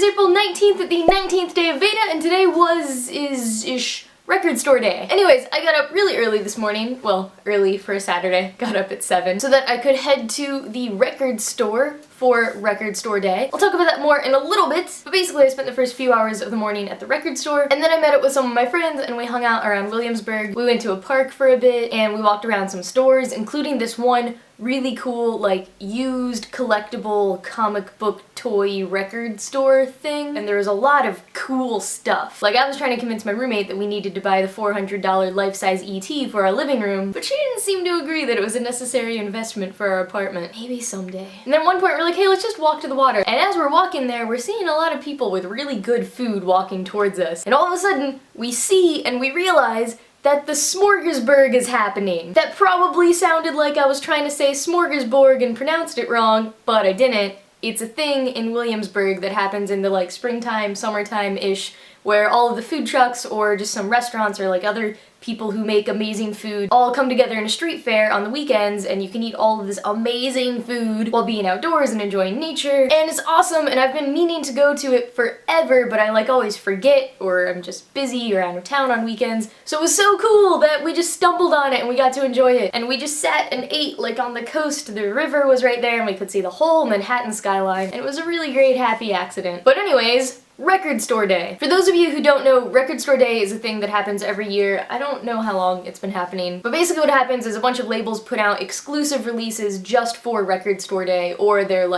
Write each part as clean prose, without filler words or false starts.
April 19th, the 19th day of VEDA, and today is record store day. Anyways, I got up really early this morning, well, early for a Saturday, got up at 7, so that I could head to the record store for record store day. I'll talk about that more in a little bit, but basically I spent the first few hours of the morning at the record store, and then I met up with some of my friends and we hung out around Williamsburg. We went to a park for a bit, and we walked around some stores, including this one really cool, like, used collectible comic book toy record store thing, and there was a lot of cool stuff. Like, I was trying to convince my roommate that we needed to buy the $400 life-size ET for our living room, but she didn't seem to agree that it was a necessary investment for our apartment. Maybe someday. And then at one point we're like, hey, let's just walk to the water. And as we're walking there, we're seeing a lot of people with really good food walking towards us. And all of a sudden, we see and we realize that the smorgasburg is happening. That probably sounded like I was trying to say smorgasbord and pronounced it wrong, but I didn't. It's a thing in Williamsburg that happens in the like springtime, summertime-ish, where all of the food trucks or just some restaurants or like other people who make amazing food all come together in a street fair on the weekends, and you can eat all of this amazing food while being outdoors and enjoying nature. And it's awesome, and I've been meaning to go to it forever, but I like always forget, or I'm just busy or out of town on weekends. So it was so cool that we just stumbled on it and we got to enjoy it. And we just sat and ate like on the coast. The river was right there and we could see the whole Manhattan skyline, and it was a really great happy accident. But anyways, record store day. For those of you who don't know, record store day is a thing that happens every year. I don't know how long it's been happening, but basically what happens is a bunch of labels put out exclusive releases just for record store day, or they're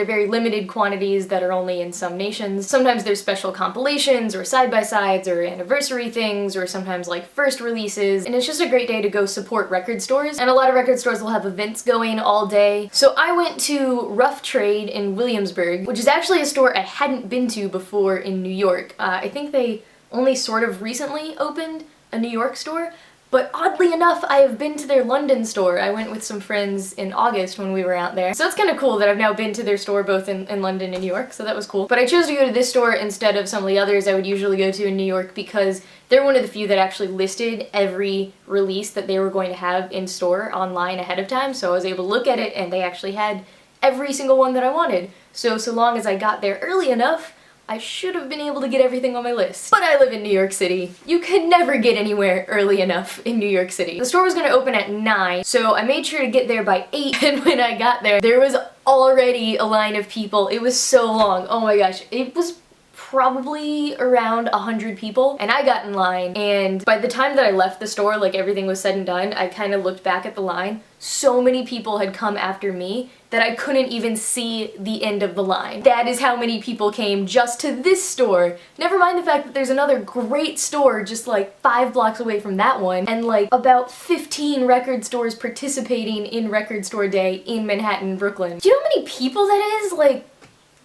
very limited quantities that are only in some nations. Sometimes there's special compilations or side-by-sides or anniversary things, or sometimes like first releases, and it's just a great day to go support record stores. And a lot of record stores will have events going all day. So I went to Rough Trade in Williamsburg, which is actually a store I hadn't been to before in New York. I think they only sort of recently opened a New York store, but oddly enough, I have been to their London store. I went with some friends in August when we were out there. So it's kind of cool that I've now been to their store both in London and New York, so that was cool. But I chose to go to this store instead of some of the others I would usually go to in New York because they're one of the few that actually listed every release that they were going to have in store online ahead of time, so I was able to look at it and they actually had every single one that I wanted. So long as I got there early enough, I should have been able to get everything on my list. But I live in New York City. You can never get anywhere early enough in New York City. The store was gonna open at 9, so I made sure to get there by 8, and when I got there was already a line of people. It was so long. Oh my gosh. It was probably around 100 people, and I got in line, and by the time that I left the store, like everything was said and done, I kind of looked back at the line. So many people had come after me that I couldn't even see the end of the line. That is how many people came just to this store. Never mind the fact that there's another great store just like 5 blocks away from that one, and like about 15 record stores participating in Record Store Day in Manhattan, Brooklyn. Do you know how many people that is? Like,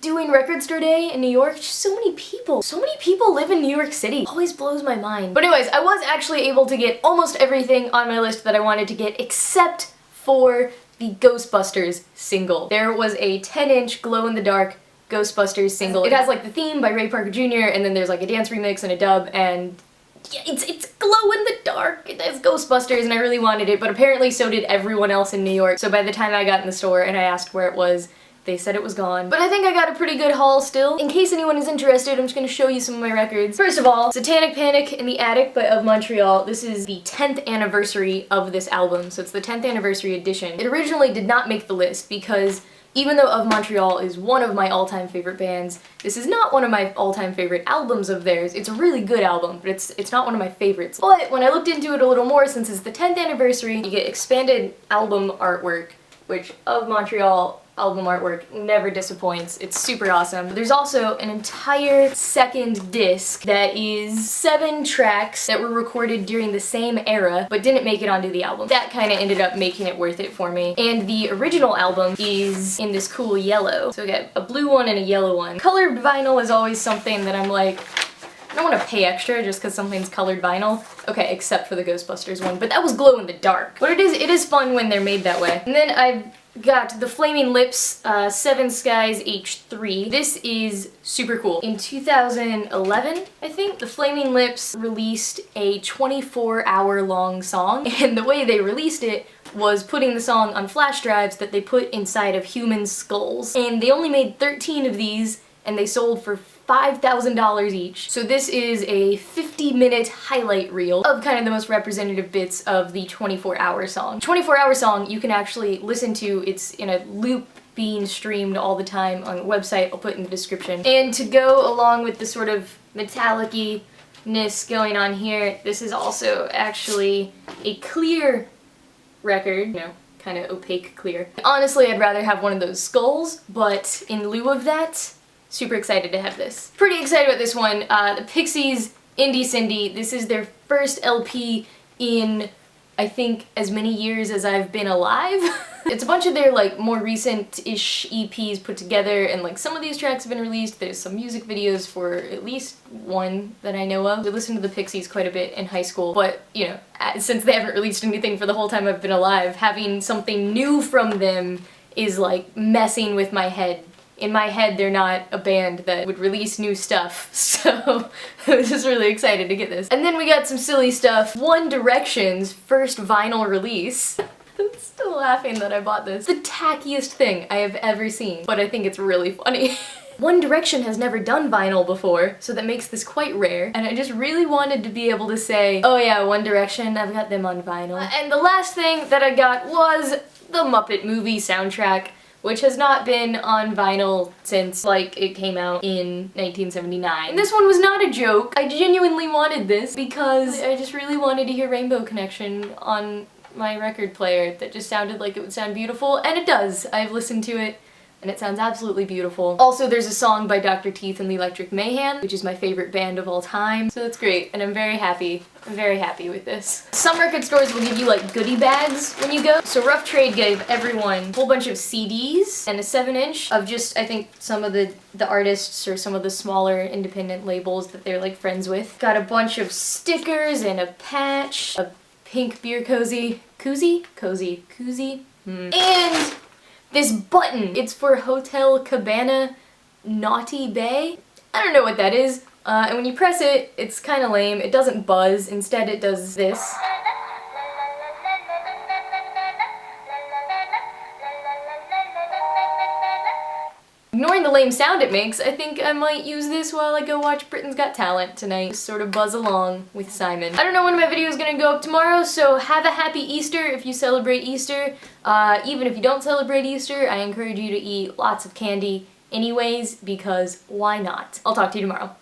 doing record store day in New York? Just so many people. So many people live in New York City. Always blows my mind. But anyways, I was actually able to get almost everything on my list that I wanted to get except for the Ghostbusters single. There was a 10-inch glow-in-the-dark Ghostbusters single. It has like the theme by Ray Parker Jr. and then there's like a dance remix and a dub, and yeah, it's glow-in-the-dark. It has Ghostbusters and I really wanted it, but apparently so did everyone else in New York. So by the time I got in the store and I asked where it was, they said it was gone. But I think I got a pretty good haul still. In case anyone is interested, I'm just gonna show you some of my records. First of all, Satanic Panic in the Attic of Montreal. This is the 10th anniversary of this album, so it's the 10th anniversary edition. It originally did not make the list because even though Of Montreal is one of my all-time favorite bands, this is not one of my all-time favorite albums of theirs. It's a really good album, but it's not one of my favorites. But when I looked into it a little more, since it's the 10th anniversary, you get expanded album artwork, which Of Montreal album artwork never disappoints. It's super awesome. There's also an entire second disc that is 7 tracks that were recorded during the same era but didn't make it onto the album. That kind of ended up making it worth it for me. And the original album is in this cool yellow. So we got a blue one and a yellow one. Colored vinyl is always something that I'm like, I don't want to pay extra just because something's colored vinyl. Okay, except for the Ghostbusters one, but that was glow in the dark. But it is fun when they're made that way. And then I've got the Flaming Lips 7 Skies H3. This is super cool. In 2011, I think, the Flaming Lips released a 24-hour long song, and the way they released it was putting the song on flash drives that they put inside of human skulls. And they only made 13 of these, and they sold for $5,000 each. So this is a 50-minute highlight reel of kind of the most representative bits of the 24-hour song. 24-hour song you can actually listen to. It's in a loop being streamed all the time on the website. I'll put in the description. And to go along with the sort of metallic-ness going on here, this is also actually a clear record. You know, kind of opaque clear. Honestly, I'd rather have one of those skulls, but in lieu of that, super excited to have this. Pretty excited about this one. The Pixies, Indie Cindy. This is their first LP in, I think, as many years as I've been alive. It's a bunch of their like more recent-ish EPs put together, and like some of these tracks have been released. There's some music videos for at least one that I know of. I listened to the Pixies quite a bit in high school, but you know, since they haven't released anything for the whole time I've been alive, having something new from them is like messing with my head. In my head, they're not a band that would release new stuff, so I was just really excited to get this. And then we got some silly stuff. One Direction's first vinyl release. I'm still laughing that I bought this. The tackiest thing I have ever seen, but I think it's really funny. One Direction has never done vinyl before, so that makes this quite rare, and I just really wanted to be able to say, oh yeah, One Direction, I've got them on vinyl. And the last thing that I got was the Muppet movie soundtrack, which has not been on vinyl since, like, it came out in 1979. And this one was not a joke. I genuinely wanted this because I just really wanted to hear Rainbow Connection on my record player that just sounded like it would sound beautiful, and it does. I've listened to it, and it sounds absolutely beautiful. Also, there's a song by Dr. Teeth and the Electric Mayhem, which is my favorite band of all time, so that's great, and I'm very happy with this. Some record stores will give you like goodie bags when you go. So Rough Trade gave everyone a whole bunch of CDs and a 7-inch of just, I think, some of the artists or some of the smaller independent labels that they're like friends with. Got a bunch of stickers and a patch, a pink beer koozie, and this button. It's for Hotel Cabana Naughty Bay. I don't know what that is. And when you press it, it's kind of lame. It doesn't buzz. Instead, it does this. Ignoring the lame sound it makes, I think I might use this while I go watch Britain's Got Talent tonight. Just sort of buzz along with Simon. I don't know when my video is gonna go up tomorrow, so have a happy Easter if you celebrate Easter. Even if you don't celebrate Easter, I encourage you to eat lots of candy anyways, because why not? I'll talk to you tomorrow.